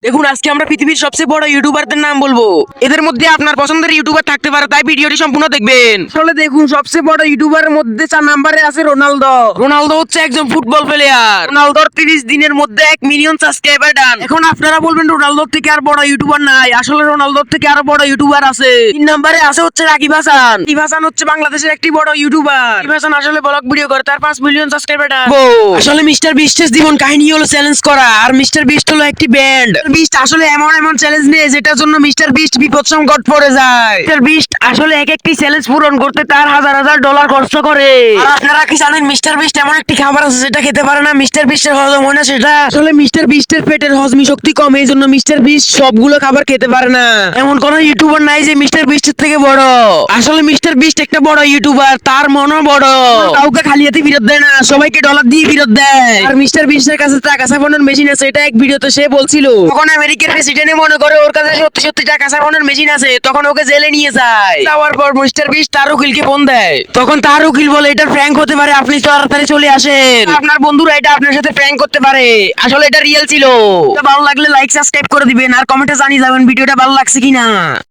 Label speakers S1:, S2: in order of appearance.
S1: দেখুন, আজকে আমরা পৃথিবীর সবচেয়ে বড় ইউটিউবারদের নাম বলবো। এদের মধ্যে আপনার পছন্দের ইউটিউবার থাকতে পারে, তাই ভিডিওটি সম্পূর্ণ দেখবেন। আসলে দেখুন, সবচেয়ে বড় ইউটিউবারের মধ্যে 4 নম্বরে আছে রোনালদো। রোনালদো হচ্ছে একজন ফুটবল প্লেয়ার। রোনালদোর 30 দিনের মধ্যে 1 মিলিয়ন সাবস্ক্রাইবার ডান। এখন আপনারা বলবেন রোনালদোর থেকে আর বড় ইউটিউবার নাই। আসলে রোনালদোর থেকে আরো বড় ইউটিউবার আছে। 3 নম্বরে আছে হচ্ছে রাকিব হাসান। রাকিব হাসান হচ্ছে বাংলাদেশের একটি বড় ইউটিউবার। রাকিব হাসান আসলে ব্লগ ভিডিও করে, তার 5 মিলিয়ন সাবস্ক্রাইবার ডান। আসলে মিস্টার বিস্টের জীবন কাহিনী হলো চ্যালেঞ্জ করা, আর মিস্টার বিস্ট হলো একটি ব্যান্ড। বিস্ট আসলে এমন চ্যালেঞ্জ নেয় যেটার জন্য মিস্টার বিস্ট বিপদ সংকট পড়ে যায়। মিস্টার বিস্ট আসলে এক একটি চ্যালেঞ্জ পূরণ করতে তার হাজার ডলার খরচ করে। আর আপনারা কি জানেন মিস্টার বিস্ট এমন একটি খাবার আছে যেটা খেতে পারে না মিস্টার বিস্টের হজম হয় না? সেটা আসলে মিস্টার বিস্টের পেটের হজমি শক্তি কম, এই জন্য মিস্টার বিস্ট সবগুলো খাবার খেতে পারে না। এমন কোন ইউটিউবার নাই যে মিস্টার বিস্টের থেকে বড়। আসলে মিস্টার বিস্ট একটা বড় ইউটিউবার, তার মনও বড়। কাউকে খালি হাতে ফেরত দেয় না, সবাইকে ডলার দিয়ে ফেরত দেয়। আর মিস্টার বিস্টের কাছে টাকা ছাপানোর মেশিন আছে, এটা এক ভিডিওতে সে বলছিল। তখন আমেরিকার প্রেসিডেন্ট মনে করে ওর কাছে সত্যি টাকা ছাপানোর মেশিন আছে, তখন ওকে জেলে নিয়ে যায়। যাওয়ার পর মিস্টার বিস্ট তার উকিলকে ফোন দেয়। তখন তার উকিল বলে এটা প্র্যাঙ্ক হতে পারে, আপনি তাড়াতাড়ি চলে আসেন, আপনার বন্ধুরা এটা আপনার সাথে প্র্যাঙ্ক করতে পারে। আসলে এটা রিয়েল ছিল। ভালো লাগলে লাইক সাবস্ক্রাইব করে দিবেন আর কমেন্টে জানিয়ে যাবেন ভিডিওটা ভালো লাগছে কিনা।